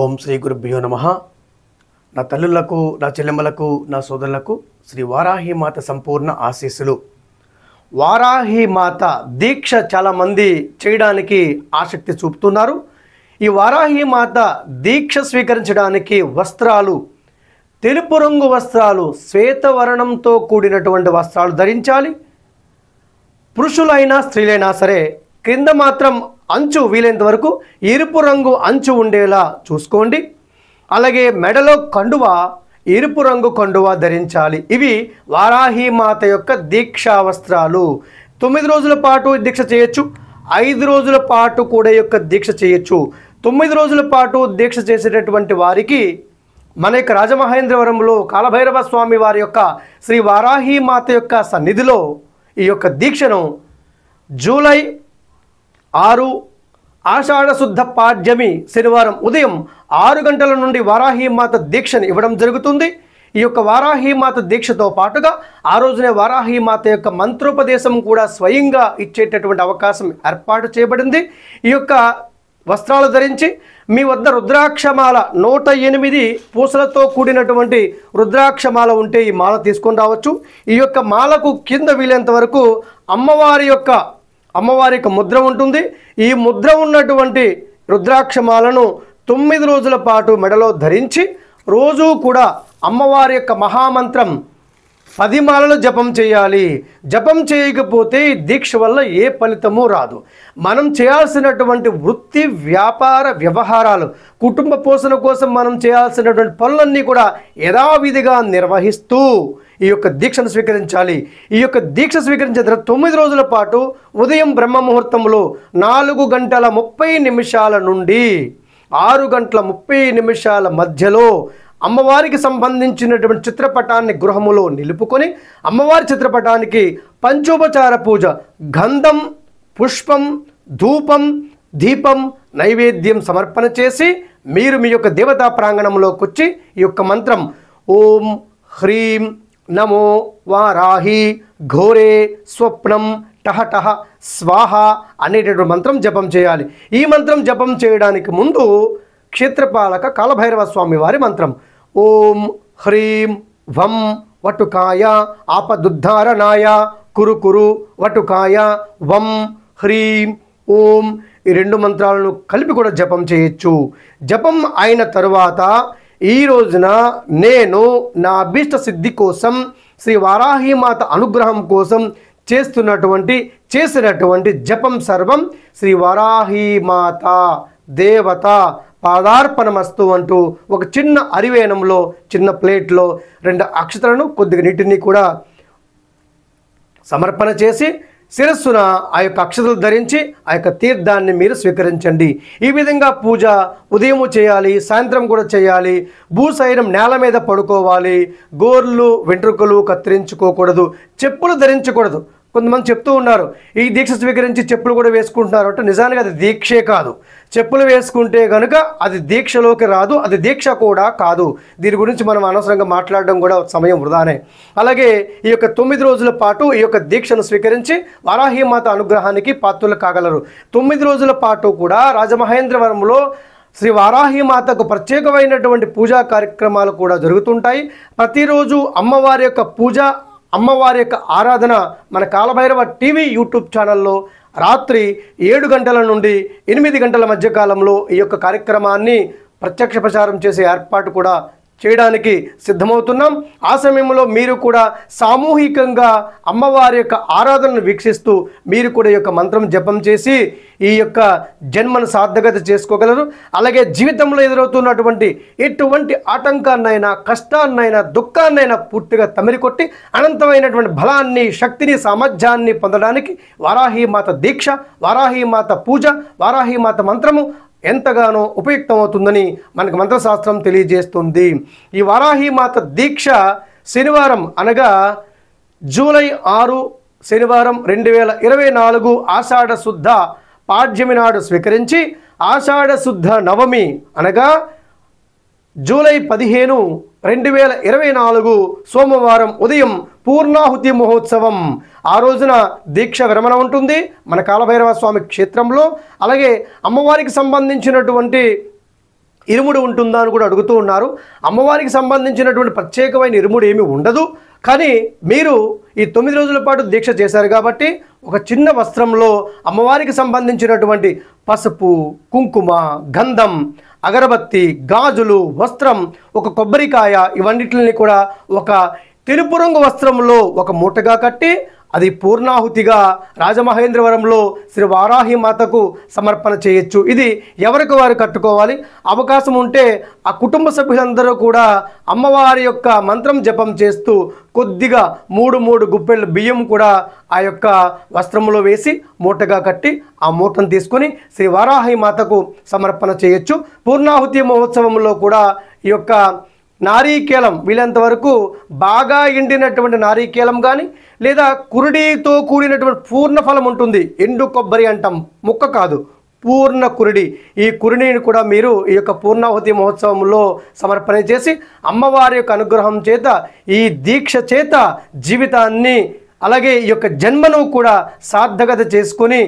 ఓం శ్రీ గురుభ్యో నమః. నా తల్లులకు, నా చెల్లెమ్మలకు, నా సోదరులకు శ్రీ వారాహిమాత సంపూర్ణ ఆశీస్సులు. వారాహిమాత దీక్ష చాలామంది చేయడానికి ఆసక్తి చూపుతున్నారు. ఈ వారాహిమాత దీక్ష స్వీకరించడానికి వస్త్రాలు, తెలుపు రంగు వస్త్రాలు, శ్వేతవర్ణంతో కూడినటువంటి వస్త్రాలు ధరించాలి. పురుషులైనా స్త్రీలైనా సరే క్రింద మాత్రం అంచు వీలైనంత వరకు ఎరుపు రంగు అంచు ఉండేలా చూసుకోండి. అలాగే మెడలో కండువ, ఎరుపు రంగు కండువ ధరించాలి. ఇవి వారాహిమాత యొక్క దీక్షా వస్త్రాలు. 9 రోజుల పాటు దీక్ష చేయొచ్చు, 5 రోజుల పాటు కూడా యొక్క దీక్ష చేయొచ్చు. 9 రోజుల పాటు దీక్ష చేసేటటువంటి వారికి మన యొక్క రాజమహేంద్రవరంలో కాలభైరవ స్వామి వారి యొక్క శ్రీ వారాహిమాత యొక్క సన్నిధిలో ఈ యొక్క దీక్షను జూలై 6 ఆషాఢ శుద్ధ పాడ్యమి శనివారం ఉదయం 6 గంటల నుండి వారాహిమాత దీక్షను ఇవ్వడం జరుగుతుంది. ఈ యొక్క వారాహిమాత దీక్షతో పాటుగా ఆ రోజునే వారాహిమాత యొక్క మంత్రోపదేశం కూడా స్వయంగా ఇచ్చేటటువంటి అవకాశం ఏర్పాటు చేయబడింది. ఈ యొక్క వస్త్రాలు ధరించి మీ వద్ద రుద్రాక్షమాల 108 పూసలతో కూడినటువంటి రుద్రాక్షమాల ఉంటే ఈ మాల తీసుకొని రావచ్చు. ఈ యొక్క మాలకు కింద వీలైనంత వరకు అమ్మవారి యొక్క ముద్ర ఉంటుంది. ఈ ముద్ర ఉన్నటువంటి రుద్రాక్షమాలను 9 రోజుల పాటు మెడలో ధరించి రోజు కూడా అమ్మవారి యొక్క మహామంత్రం 10 మాలలు జపం చేయాలి. జపం చేయకపోతే ఈ దీక్ష వల్ల ఏ ఫలితము రాదు. మనం చేయాల్సినటువంటి వృత్తి, వ్యాపార, వ్యవహారాలు, కుటుంబ పోషణ కోసం మనం చేయాల్సినటువంటి పనులన్నీ కూడా యథావిధిగా నిర్వహిస్తూ ఈ యొక్క దీక్షను స్వీకరించాలి. ఈ యొక్క దీక్ష స్వీకరించిన తర్వాత 9 రోజుల పాటు ఉదయం బ్రహ్మ ముహూర్తంలో 4 గంటల 30 నిమిషాల నుండి 6 గంటల 30 నిమిషాల మధ్యలో అమ్మవారికి సంబంధించినటువంటి చిత్రపటాన్ని గృహములో నిలుపుకొని అమ్మవారి చిత్రపటానికి పంచోపచార పూజ, గంధం, పుష్పం, ధూపం, దీపం, నైవేద్యం సమర్పణ చేసి మీరు మీ యొక్క దేవతా ప్రాంగణంలోకి వచ్చి ఈ యొక్క మంత్రం ఓం హ్రీం నమో వారాహి ఘోరే స్వప్నం టహటహ స్వాహ అనేటటువంటి మంత్రం జపం చేయాలి. ఈ మంత్రం జపం చేయడానికి ముందు క్షేత్రపాలక కాలభైరవ స్వామి వారి మంత్రం ఓం హ్రీం వం వటుకాయ ఆపదుద్ధారణాయ కురు కురు వటుకాయ వం హ్రీం ఓం ఈ 2 మంత్రాలను కలిపి కూడా జపం చేయొచ్చు. జపం అయిన తరువాత ఈ రోజున నేను నా అభీష్ట సిద్ధి కోసం శ్రీ వారాహిమాత అనుగ్రహం కోసం చేసినటువంటి జపం సర్వం శ్రీ వారాహిమాత దేవత పాదార్పణమస్తు అంటూ ఒక చిన్న అరివేణంలో, చిన్న ప్లేట్లో 2 అక్షతలను, కొద్దిగా నీటిని కూడా సమర్పణ చేసి శిరస్సున ఆ యొక్క అక్షతలు ధరించి ఆ యొక్క తీర్థాన్ని మీరు స్వీకరించండి. ఈ విధంగా పూజ ఉదయము చేయాలి, సాయంత్రం కూడా చేయాలి. భూశైలం నేల మీద పడుకోవాలి. గోర్లు, వెంట్రుకలు కత్తిరించుకోకూడదు. చెప్పులు ధరించకూడదు. కొంతమంది చెప్తూ ఉన్నారు ఈ దీక్ష స్వీకరించి చెప్పులు కూడా వేసుకుంటున్నారు అంటే నిజానికి అది దీక్షే కాదు. చెప్పులు వేసుకుంటే కనుక అది దీక్షలోకి రాదు, అది దీక్ష కూడా కాదు. దీని గురించి మనం అనవసరంగా మాట్లాడడం కూడా సమయం వృధానే. అలాగే ఈ యొక్క 9 రోజుల పాటు ఈ యొక్క దీక్షను స్వీకరించి వారాహిమాత అనుగ్రహానికి పాత్రలు కాగలరు. 9 రోజుల పాటు కూడా రాజమహేంద్రవరంలో శ్రీ వారాహిమాతకు ప్రత్యేకమైనటువంటి పూజా కార్యక్రమాలు కూడా జరుగుతుంటాయి. ప్రతిరోజు అమ్మవారి యొక్క పూజ, అమ్మవారి యొక్క ఆరాధన మన కాలభైరవ టీవీ యూట్యూబ్ ఛానల్లో రాత్రి 7 గంటల నుండి 8 గంటల మధ్య కాలంలో ఈ యొక్క కార్యక్రమాన్ని ప్రత్యక్ష ప్రచారం చేసే ఏర్పాటు కూడా చేయడానికి సిద్ధమవుతున్నాం. ఆ సమయంలో మీరు కూడా సామూహికంగా అమ్మవారి యొక్క ఆరాధనను వీక్షిస్తూ మీరు కూడా ఈ యొక్క మంత్రం జపం చేసి ఈ యొక్క జన్మను సార్థకత చేసుకోగలరు. అలాగే జీవితంలో ఎదురవుతున్నటువంటి ఎటువంటి ఆటంకాన్నైనా, కష్టాన్నైనా, దుఃఖాన్నైనా పూర్తిగా తమిరికొట్టి అనంతమైనటువంటి బలాన్ని, శక్తిని, సామర్థ్యాన్ని పొందడానికి వారాహిమాత దీక్ష, వారాహిమాత పూజ, వారాహిమాత మంత్రము ఎంతగానో ఉపయుక్తమవుతుందని మనకు మంత్రశాస్త్రం తెలియజేస్తుంది. ఈ వారాహిమాత దీక్ష శనివారం అనగా జూలై 6 శనివారం 2024 ఆషాఢ శుద్ధ పాడ్యమి నాడు స్వీకరించి ఆషాఢ శుద్ధ నవమి అనగా జూలై 15, 2024 సోమవారం ఉదయం పూర్ణాహుతి మహోత్సవం. ఆ రోజున దీక్ష విరమణ ఉంటుంది మన కాలభైరవ స్వామి క్షేత్రంలో. అలాగే అమ్మవారికి సంబంధించినటువంటి ఇరుముడి ఉంటుందా అని కూడా అడుగుతూ ఉన్నారు. అమ్మవారికి సంబంధించినటువంటి ప్రత్యేకమైన ఇరుముడి ఏమీ ఉండదు. కానీ మీరు ఈ 9 రోజుల పాటు దీక్ష చేశారు కాబట్టి ఒక చిన్న వస్త్రంలో అమ్మవారికి సంబంధించినటువంటి పసుపు, కుంకుమ, గంధం, అగరబత్తి, గాజులు, వస్త్రం, ఒక కొబ్బరికాయ ఇవన్నిటిని కూడా ఒక తెలుపు రంగు వస్త్రంలో ఒక మూటగా కట్టి అది పూర్ణాహుతిగా రాజమహేంద్రవరంలో శ్రీ వారాహి మాతకు సమర్పణ చేయొచ్చు. ఇది ఎవరికి వారు కట్టుకోవాలి. అవకాశం ఉంటే ఆ కుటుంబ సభ్యులందరూ కూడా అమ్మవారి యొక్క మంత్రం జపం చేస్తూ కొద్దిగా 3 గుప్పెళ్ళ బియ్యం కూడా ఆ యొక్క వస్త్రంలో వేసి మూటగా కట్టి ఆ మూటను తీసుకొని శ్రీ వారాహి మాతకు సమర్పణ చేయొచ్చు. పూర్ణాహుతి మహోత్సవంలో కూడా ఈ యొక్క నారీకేలం వీలంత వరకు బాగా ఎండినటువంటి నారీకేలం కానీ లేదా కురుడితో కూడినటువంటి పూర్ణ ఫలం ఉంటుంది. ఎండు కొబ్బరి అంటాం, ముక్క కాదు, పూర్ణ కురుడి. ఈ కురుడిని కూడా మీరు ఈ యొక్క పూర్ణాహుతి మహోత్సవంలో సమర్పణ చేసి అమ్మవారి యొక్క అనుగ్రహం చేత ఈ దీక్ష చేత జీవితాన్ని అలాగే ఈ యొక్క జన్మను కూడా సార్థకత చేసుకొని